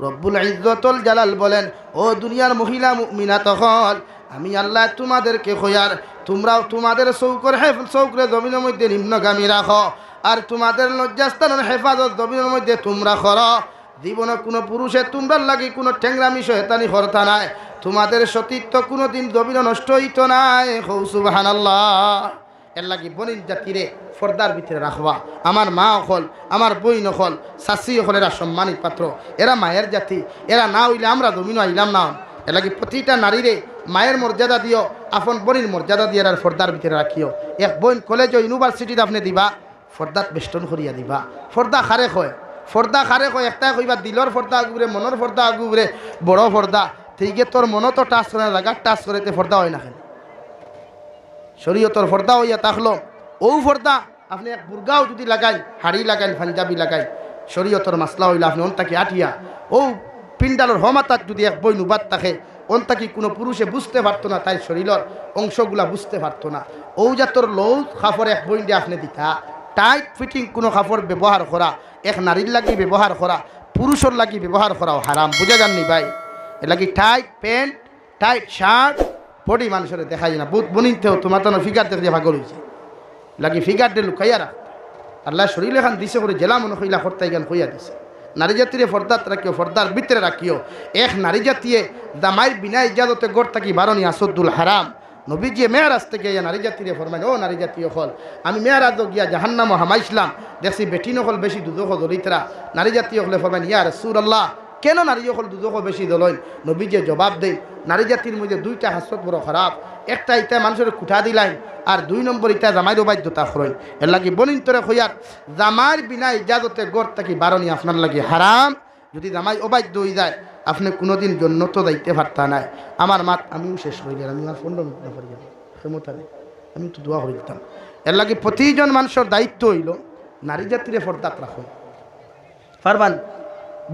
রব্বুল ইজ্জতুল জালাল বলেন ও দুনিয়ার মহিলা মুমিনাত হল আমি আল্লাহ তোমাদেরকে কইয়ার তোমরাও তোমাদের চৌকরে জমিনের মধ্যে নিম্নগামী রাখো আর তোমাদের লজ্জাস্থানের হেফাজত জমিনের মধ্যে তোমরা করো জীবনে কোনো পুরুষের তোমরার লাগি কোনো ঠ্যাংরামি শয়তানি হরতা নাই তোমাদের সতীত্ব কোনো দিন জমিনে নষ্ট হইত নাই হৌ সুবহানাল্লাহ। এর লাগি বনির জাতিরে ফর্দার ভিতরে রাখবা আমার মা অকল আমার বই নকল শাশি অকল এরা সম্মানিত পাত্র এরা মায়ের জাতি এরা না হইলে আমরা জমিনও আইলাম না এর লাগি প্রতিটা নারীরে মায়ের মর্যাদা দিও আপন বনির মর্যাদা দিয়ে আর ফর্দার ভিতরে রাখিও এক বোন কলেজ ইউনিভার্সিটিতে আপনি দিবা ফর্দাত বেষ্টন করিয়া দিবা ফর্দা খারে হয় ফর্দা খারে কয় একটাই কইবা দিলর ফর্দা আগুরে মনের ফর্দা আগুরে বড় ফর্দা ঠিকে তোর মন তো টাচ করে লাগা টাচ করেতে ফর্দা হয় না কেন শরীয়তর ফর্দা হইয়া থাকলো ও ফর্দা আপনি এক বুর্গাও যদি লাগাই হাড়ি লাগাইন পাঞ্জাবি লাগাই শরীয়তর মাসলা হইলে আপনি অন্তাকে আটিয়া ও পিন্ডালোর হমাতাক যদি এক বই নুবাদ থাকে অন্তাকি কোনো পুরুষে বুঝতে পারতো না তাই শরীরের অংশগুলা বুঝতে পারতো না ও জাতর লৌ খাফর এক বই দিয়ে আপনি দিতা টাইট ফিটিং কোনো কাপড় ব্যবহার করা এক নারীর লাগি ব্যবহার করা পুরুষের লাগি ব্যবহার করাও হারাম বুঝা যাননি ভাই এ লাগি tight pant tight shirt body মানুষের দেখা যায় না বহুত বনিতেও তোমার তো ফিগার দেখে ভাগল হয়েছে লাগি ফিগার ডে লুকাইয়ারা আল্লাহ শরীর এখান দিছে করে জেলা মনে কইলা ফর্তাই গান কইয়া দিছে নারী জাতিরে ফর্দাত রাখিও ফর্দার ভিতরে রাখিও এক নারী জাতিয়ে দামাইর বিনা ইজাজতে গড় থাকি বারণী আসদ্দুল হারাম নবীজি মেয়ারাজ থেকে নারী জাতিরে ফরমাইন ও নারী জাতীয় হল আমি মেয়ারাজ গিয়া জাহান্নামও হামাইছিলাম দেখছি বেটি নকল বেশি দুদক দলিতরা নারী জাতীয় হলে ফরমাইন ইয়া রাসূলুল্লাহ কেন নারী হল দুদক বেশি দলইন নবীজি জবাব দেন নারী জাতির মধ্যে দুইটা হাসত বড় খারাপ একটা ইটা মানুষের কুঠা দিলাইন আর 2 নম্বর ইটা জামাইর অবাধ্যতা করেন এর লাগি বনিন্তরে হইয়ার জামাইর বিনা ইজাজতে গড় থাকি বারণী আপনার লাগি হারাম যদি জামাই অবাধ্য হয়ে যায় আপনি কোনোদিন জন্নত যাইতে পারতা নাই আমার মাত আমিও শেষ হয়ে গেলাম আমি আর 15 মিনিট না পারি ক্ষমতা নেই আমি তো দোয়া করে দিতাম এর লাগে প্রতিজন মানুষের দায়িত্ব হইল নারী জাতিরে ফর্দাত রাখো পারবান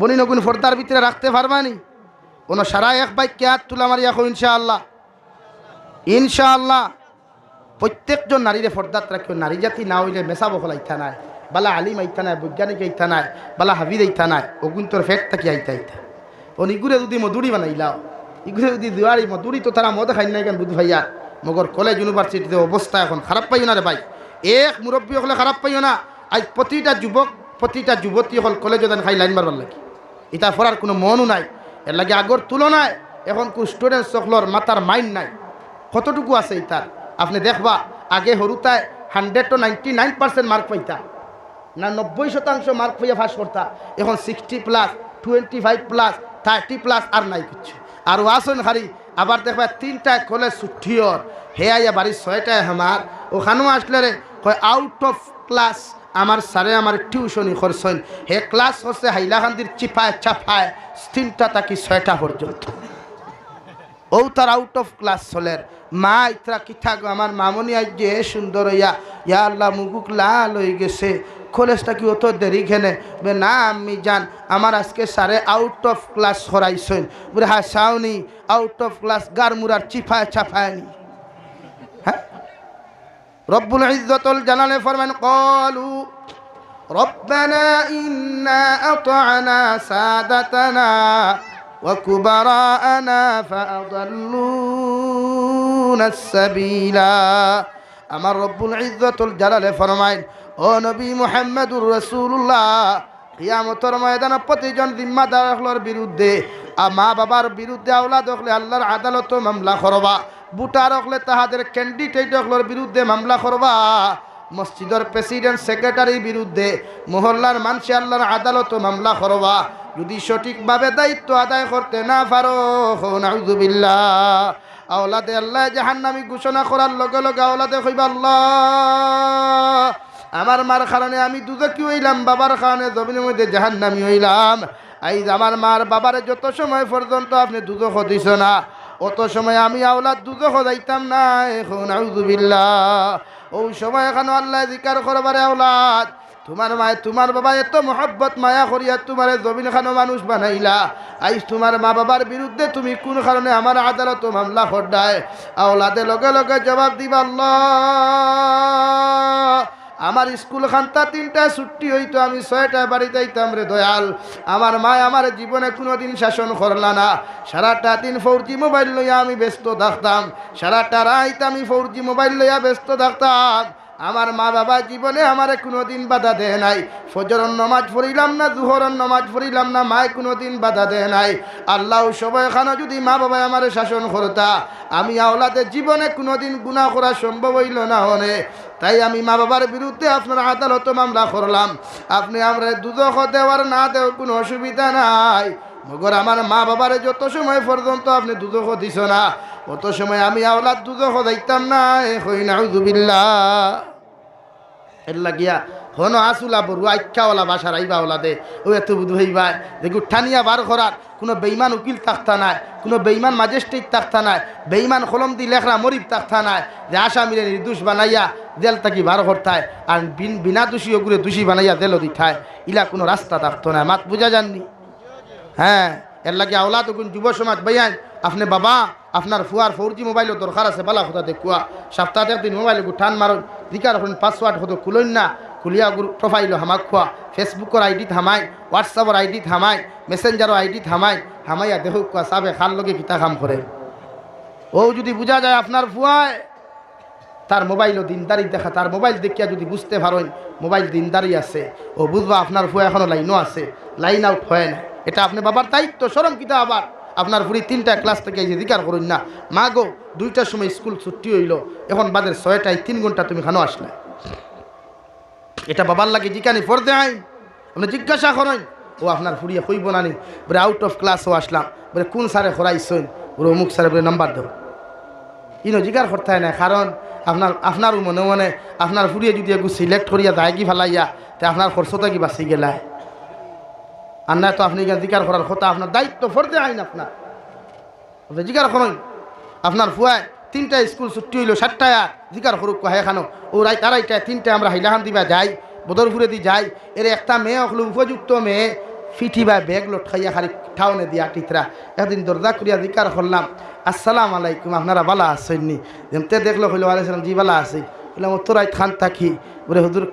বনি নগুন ফর্দার ভিতরে রাখতে পারবানি কোনো সারা এক বাইক কে হাত তুলা মারি রাখো ইনশাআল্লাহ ইনশাআল্লাহ প্রত্যেকজন নারীরে ফর্দাত রাখিও নারী জাতি না হইলে মেসা বকল আইতা নাই বালা আলিম আইতা নাই বৈজ্ঞানিক আইতা নাই বালা হাবিদ আইতা নাই ওগুন তোর ফেট থাকি আইতা আইতা ও ইগুরে যদি মধুরি বানাইলাও ইগুরে যদি দুয়ারি মধুরি তো তারা মদ খাই নাই কেন বুধ ভাইয়া মগর কলেজ ইউনিভার্সিটিতে অবস্থা এখন খারাপ পাইও না রে ভাই এক মুরব্বী হলে খারাপ পাইও না আজ প্রতিটা যুবক প্রতিটা যুবতী হল কলেজে দেন খাই লাইন মারবার লাগে এটা পড়ার কোনো মনও নাই এর লাগে আগর তুলনায় এখন কোন স্টুডেন্ট সকলর মাথার মাইন্ড নাই কতটুকু আছে ইতার আপনি দেখবা আগে হরুতায় 100 to 99% মার্ক পাইতা না 90% মার্ক পাইয়া পাস করতা এখন 60+, 25+, 30+ আর নাই কিছু আর আসন হারি আবার দেখবা 3টায় কলেজ ছুটিওর হে আইয়া বাড়ি 6টায় আমার ওখানেও আসলে রে কয় আউট অফ ক্লাস আমার স্যারে আমার টিউশনি করছেন হে ক্লাস হচ্ছে হাইলাকান্দির চিপায় চাপায় 3টা থেকে 6টা পর্যন্ত ও তার আউট অফ ক্লাস চলের মা ইতরা কি থাকো আমার মামনি আজ যে সুন্দর ইয়া আল্লাহ মুগুক লাল হয়ে গেছে কলেজটা কি অত দেরি খেনে? বলে না আমি জান, আমার আজকে সারে আউট অফ ক্লাস করাইছেন। বলে হ্যাঁ সাউনি আউট অফ ক্লাস গারমুরার চিফায় ছাফায়নি। হ্যাঁ, রব্বুল ইজ্জতুল জালালে ফরমান ক্বালু রব্বানা ইন্না আতা'না সাদাতানা ওয়া কুবারা'না ফাআদাল্লুনা আস-সাবিলা। আমার রব্বুল ইজ্জতুল জালালে ফরমায়, ও নবী মুহাম্মদুর রাসূলুল্লাহ, কিয়ামতের ময়দানে প্রতিজন জিম্মাদারগুলোর বিরুদ্ধে, মা বাবার বিরুদ্ধে, আওলাদ হলে আল্লাহর আদালত মামলা করবা, বুটার হলে তাহাদের ক্যান্ডিডেট হলোর বিরুদ্ধে মামলা করবা, মসজিদের প্রেসিডেন্ট সেক্রেটারির বিরুদ্ধে, মহল্লার মানুষ আল্লাহর আদালত মামলা করবা। যদি সঠিকভাবে দায়িত্ব আদায় করতে না পারো, নাউযুবিল্লাহ, আওলাদে আল্লাহ জাহান্নামী ঘোষণা করার লগে লগে আওলাদে কইবা আল্লাহ আমার মার কারণে আমি দুজকি হইলাম, বাবার কারণে জমিনের মধ্যে জাহান্নামী হইলাম। আইজ আমার মার বাবার যত সময় পর্যন্ত আপনি দুজখ দিছ না, অত সময় আমি আওলাদ দুজখ যাইতাম না। এখন নাউযুবিল্লাহ, ওই সময় এখানে আল্লাহ জিকার করবারে আওলাদ তোমার মায় তোমার বাবা এত মহব্বত মায়া করিয়া তোমার জমিন খানো মানুষ বানাইলা, আইস তোমার মা বাবার বিরুদ্ধে তুমি কোন কারণে আমার আদালত মামলা করডায়? আওলাদে লগে লগে জবাব দিবা আল্লাহ আমার স্কুল খান্তা 3টায় ছুটি হইতো, আমি 6টায় বাড়ি যাইতাম রে দয়াল। আমার মায় আমার জীবনে কোনোদিন শাসন করলা না, সারাটা দিন 4G মোবাইল লইয়া আমি ব্যস্ত থাকতাম, সারাটা রাত আমি 4G মোবাইল লইয়া ব্যস্ত থাকতাম। আমার মা বাবা জীবনে আমারে কোনোদিন বাধা দেয় নাই, ফজরের নামাজ পড়িলাম না, জোহরের নামাজ পড়িলাম না, মায় কোনোদিন বাধা দেয় নাই। আল্লাহ সবাই খানা যদি মা বাবা আমারে শাসন করতা, আমি আওলাদের জীবনে কোনোদিন গুনাহ করা সম্ভব হইল না হনে। তাই আমি মা বাবার বিরুদ্ধে আপনার আদালত মামলা করলাম। আপনি আমরা দুজখ দেওয়ার না দেও কোনো অসুবিধা নাই, মগর আমার মা বাবার যত সময় পর্যন্ত আপনি দুজখ দিছ না, অত সময় আমি আওলাদ দুজখ যাইতাম না। হই নাউযুবিল্লাহ। এর লাগিয়া হন আসুলা বড়ু আখ্যাওয়ালা বাসার আইবা ওলাদে ও এত বুধ হইবা দেখু ঠানিয়া বার করার কোনো বেইমান উকিল থাকতা নাই, কোনো বেইমান ম্যাজিস্ট্রেট থাকতা নাই, বেইমান কলম দি লেখরা মরিব থাকতা নাই যে আসামিরে নির্দোষ বানাইয়া জেল থাকি বার করতায় আর বিনা দোষী ওগুলো দোষী বানাইয়া জেলও দিঠায়, ইলা কোনো রাস্তা থাকতো না। মাত বুঝা যাননি? হ্যাঁ, এর লাগে আওলাদ কোন যুব সমাজ বাইয়ান আপনি বাবা আপনার ফুয়ার 4G মোবাইলের দরকার আছে, বালা কথা দেখুয়া সপ্তাহে একদিন মোবাইল টান মারুন, জিকার করুন, পাসওয়ার্ড হতো খুলুন না, খুলিয়া প্রোফাইল হামাক খোয়া, ফেসবুকের আইডি থামাই, হোয়াটসঅ্যাপের আইডি থামাই, মেসেঞ্জারের আইডি থামাই, হামাইয়া দেখুক কোয়া সাবে খাল লগে কিতা কাম করে। ও যদি বোঝা যায় আপনার ফুয়ায় তার মোবাইলও দিনদারি দেখা, তার মোবাইল দেখিয়া যদি বুঝতে পারেন মোবাইল দিনদারি আছে, ও বুঝবা আপনার ফুয়া এখনও লাইনও আছে, লাইন আউট হয় না। এটা আপনি বাবার দায়িত্ব। শরম কিতা আবার আপনার ফুরি 3টা ক্লাস থেকে এই যে জিকার করুন না, মা গো 2টার সময় স্কুল ছুটি হইল, এখন বাদের 6টায় 3 ঘন্টা তুমি খানো আসলে, এটা বাবার লাগে জিকানি পড়তে আইন আপনি জিজ্ঞাসা করেন। ও আপনার ফুরিয়ে কইব নানি বলে আউট অফ ক্লাসও আসলাম, বলে কোন স্যারে খরাইছেন, বলে অমুক স্যারে বলে নাম্বার দেব, ইনো জিকার করতে হয় না। কারণ আপনারও মনে মনে আপনার ফুরিয়ে যদি একটু সিলেক্ট করিয়া যায় কি ফেলাইয়া তে আপনার খরচটা কি বাঁচি গেলায়, আর না তো আপনি জিকার করার কথা আপনার দায়িত্ব পড়তে আইন। আপনার জিকার করেন আপনার ফুয়ায় 3টা স্কুল ছুটি হইল 7টায় জিকার করুক কহে খানো, ও রাত 2:30টায় 3টায় আমরা হাইলাখান দিবা যাই, বদরপুরে দি যাই, এর একটা মেয়ে হলো উপযুক্ত মেয়ে ফিটি বা ব্যাগ লোট খাইয়া খালি ঠাউনে দিয়া টিতরা। একদিন দরজা করিয়া জিকার করলাম, আসসালামু আলাইকুম, আপনারা বালা আসেননি? যেমতে দেখলো হইলো আলাইসালাম, জি বালা আসি। বললাম ও তো রাত খান থাকি, বলে হুজুর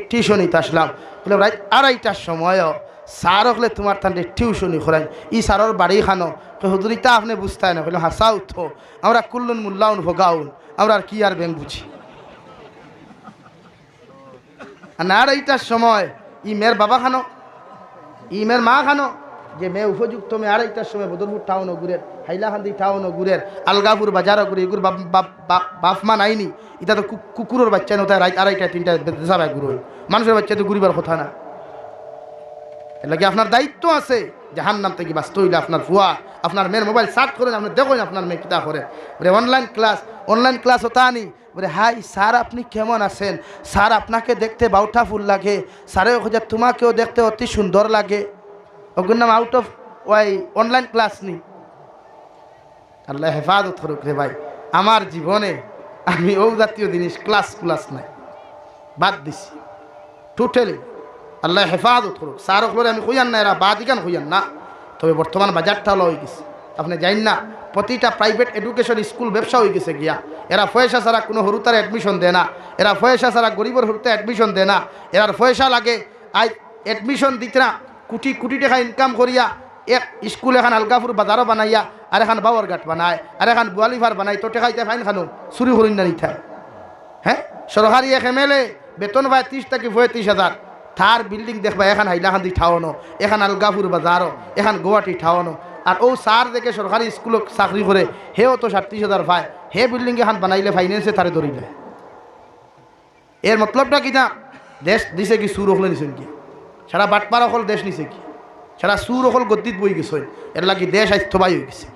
টিউশনিতে আসলাম। বলে রাত 2:30টার সময় স্যার হলে তোমার তান্ডে টিউশনি করাই, ই স্যারের বাড়ি খানো, হুজুর ইতা আপনি বুঝতে না। বললাম হাসাও তো, আমরা কুল্লুন মুল্লাউন ভোগাউন, আমরা আর কি আর ব্যাংক বুঝি। আর 2:30টার সময় ই মেয়ের বাবা খানো, ই মেয়ের মা খানো, যে মেয়ে উপযুক্ত মেয়ে 2:30টার সময় বদরপুর টাউনও ঘুরের, হাইলাকান্দি টাউনও ঘুরের, আলগাপুর বাজারও ঘুরে, এগুলো বাপ মা নাইনি, এটা তো কুকুরের বাচ্চা নয়, রাত 2:30 3টা বেসাবায় ঘুরো, মানুষের বাচ্চা তো ঘুরিবার কথা না। এর লাগে আপনার দায়িত্ব আছে, জাহান্নাম থেকে বাঁচতে হইলে আপনার ফুয়া আপনার মেয়ের মোবাইল সার্চ করেন, আপনি দেখেন আপনার মেয়ে কিতা করে। বলে অনলাইন ক্লাস হতা নি, বলে হাই স্যার আপনি কেমন আছেন, স্যার আপনাকে দেখতে বাউটা ফুল লাগে, স্যারের খোঁজা তোমাকেও দেখতে অতি সুন্দর লাগে। ওগুর নাম আউট অফ ওয়াই অনলাইন ক্লাস নি। আল্লাহ হেফাজত করুক রে ভাই, আমার জীবনে আমি ও জাতীয় জিনিস ক্লাস নাই, বাদ দিছি। টোটালি আল্লাহ হেফাজত করুক। স্যারক বলে আমি খুঁজান না, এরা বাদিকান খুঁজান না, তবে বর্তমান বাজারটা হলো হয়ে গেছে। আপনি জানেন না প্রতিটা প্রাইভেট এডুকেশন স্কুল ব্যবসা হয়ে গেছে গিয়া। এরা পয়সা ছাড়া কোনো হরুতার অ্যাডমিশন দেয় না, এরা পয়সা ছাড়া গরিবের হরুতে অ্যাডমিশন দেয় না। এরার পয়সা লাগে আই অ্যাডমিশন দিতে না, কোটি কোটি টাকা ইনকাম করিয়া এক স্কুল এখন আলগাপুর বাজারও বানাইয়া, আর এখন বাবরঘাট বানায়, আর এখন বোয়ালিভার বানায়, তো টেকাইতে ফাইন খানো চুরি করিন না নিতে। হ্যাঁ, সরকারি এক এমএলএ বেতন পায় 30 থেকে 35,000, থার বিল্ডিং দেখবা এখন হাইলাকান্দি ঠাওয়ানো, এখন আলগাপুর বাজারও, এখন গুয়াহাটি ঠাওয়ানো। আর ও স্যার দেখে সরকারি স্কুলত চাকরি করে, হেও তো 37,000 পায়, হে বিল্ডিং এখন বানাইলে ফাইন্যান্সে তারে ধরিলে। এর মতলবটা কি না, দেশ দিছে কি সুর হলে নিছেন কি, সারা বাটপার অকল দেশ নিছে কি, সারা সুর অকল গদ্দিত বই গেছে, এর লাগি দেশ আজ থবাই হয়ে গেছে।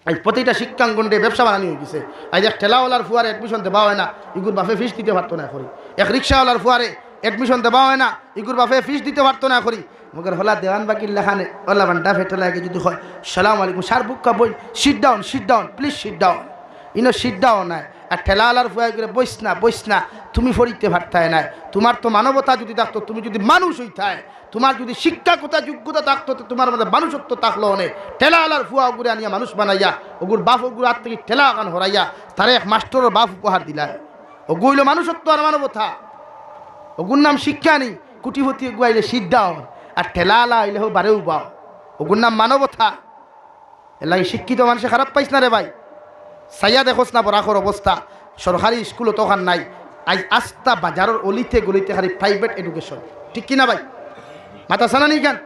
আজ প্রতিটা শিক্ষাঙ্গনে ব্যবসা বানানি হয়ে গেছে। আজ এক ঠেলাওয়ালার ফুয়ারে অ্যাডমিশন দেওয়া হয় না, ইগুর বাপে ফিস দিতে পারতো না করি। এক রিক্সাওয়ালার ফুয়ারে অ্যাডমিশন দেওয়া হয় না, ইগুর বাপে ফিস দিতে পারতো না করি। মগর হলা দেওয়ান বাকির লেখানে ওলা বান্ডা ফেটে লাগে যদি হয় সালাম আলাইকুম সার বুক্কা বই, sit down please sit down, ইনো সিট ডাউন নাই। আর ঠেলাওয়ালার ফুয়া করে বইস না তুমি ফরিতে পারতায় নাই। তোমার তো মানবতা যদি থাকতো, তুমি যদি মানুষ হইতায়, তোমার যদি শিক্ষাগতা যোগ্যতা থাকতো, তোমার মধ্যে মানুষত্ব থাকলো অনেক। ঠেলাওয়ালার ফুয়া ওগুলো আনিয়া মানুষ বানাইয়া, ওগুর বাপ ওগুর হাত থেকে ঠেলা আকান হরাইয়া তারে এক মাস্টরের বাপ উপহার দিলায়। ওগুলো মানুষত্ব আর মানবতা, ওগুর নাম শিক্ষা নেই। কুটিপতি ওগু আইলে সিট ডাউন, আর ঠেলাওয়ালা আইলে হোক বারেও বাও, ওগুর নাম মানবতা। এর লাগে শিক্ষিত মানুষে খারাপ পাইস না রে ভাই। সাইয়া দেখোস না বরাকর অবস্থা, সরকারি স্কুলও তখন নাই। আজ আস্তা বাজারের অলিতে গলিতে খালি প্রাইভেট এডুকেশন, ঠিক কিনা ভাই? মাথা সানা নেই কেন?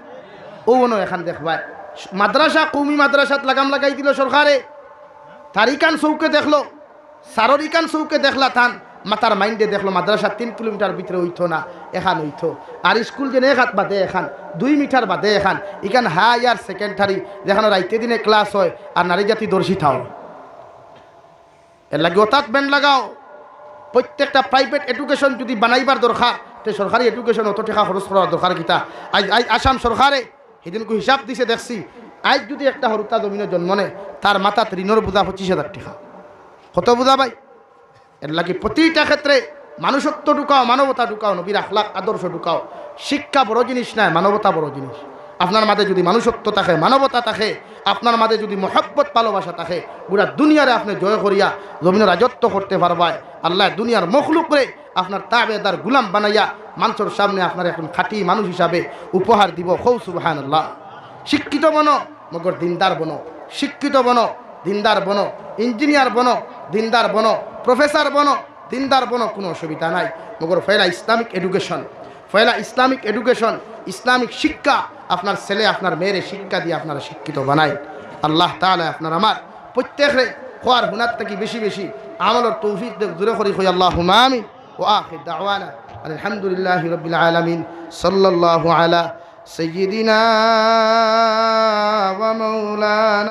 ও মনে এখান দেখ ভাই, মাদ্রাসা কৌমি মাদ্রাসাত লাগাম লাগাই দিল সরকারে। তারিকান চৌকে দেখলো, সাররিকান চৌকে দেখলা থান, মাতার মাইন্ডে দেখলো মাদ্রাসা 3 কিলোমিটার ভিতরে হইতো না, এখান হইতো। আর স্কুল যেন 1 হাত বাদে এখান, 2 মিটার বাদে এখান। এখান হায়ার সেকেন্ডারি যেখানে রাইতে দিনে ক্লাস হয়, আর নারী জাতি দর্শী থাও। এর লাগে অর্থাৎ ব্যান্ড লাগাও। প্রত্যেকটা প্রাইভেট এডুকেশন যদি বানাইবার দরকার, তো সরকারি এডুকেশন অত টাকা খরচ করার দরকার কিতা? আজ আসাম সরকারে সেদিনকে হিসাব দিছে দেখছি, আজ যদি একটা হরুতা জমিনের জন্ম নেয়, তার মাথাত ঋণের বোঝা 25,000 টাকা। কত বোঝা ভাই? এর লাগে প্রতিটা ক্ষেত্রে মানুষত্ব ঢুকাও, মানবতা ঢুকাও, নবীর আখলাক আদর্শ ঢুকাও। শিক্ষা বড় জিনিস নয়, মানবতা বড় জিনিস। আপনার মাঝে যদি মানুষত্ব থাকে, মানবতা থাকে, আপনার মাঝে যদি মহব্বত ভালোবাসা থাকে, পুরা দুনিয়ারে আপনি জয় করিয়া জমিনের রাজত্ব করতে পারবায়। আল্লাহ দুনিয়ার মখলুক করে আপনার তাবেদার গুলাম বানাইয়া মানুষের সামনে আপনার এখন খাঁটি মানুষ হিসাবে উপহার দিব। খৌ সুবহানাল্লাহ। শিক্ষিত বনো, মগর দিনদার বনো। শিক্ষিত বনো, দিনদার বনো। ইঞ্জিনিয়ার বনো, দিনদার বনো। প্রফেসর বনো, দিনদার বনো, কোনো অসুবিধা নাই। মগর ফয়লা ইসলামিক এডুকেশন, ফয়লা ইসলামিক এডুকেশন, ইসলামিক শিক্ষা আপনার ছেলে আপনার মেয়েরে শিক্ষা দিয়ে আপনারা শিক্ষিত বানায়। আল্লাহ তাআলা আপনার আমার প্রত্যেকের খোয়ার হুনার থেকে বেশি বেশি আমলের তৌফিক দূরে করি হই। আল্লাহুম্মা আমিন। ওয়া আখির দাওয়ানা আলহামদুলিল্লাহি রাব্বিল আলামিন। সাল্লাল্লাহু আলা সাইয়্যিদিনা ওয়া মাওলানা।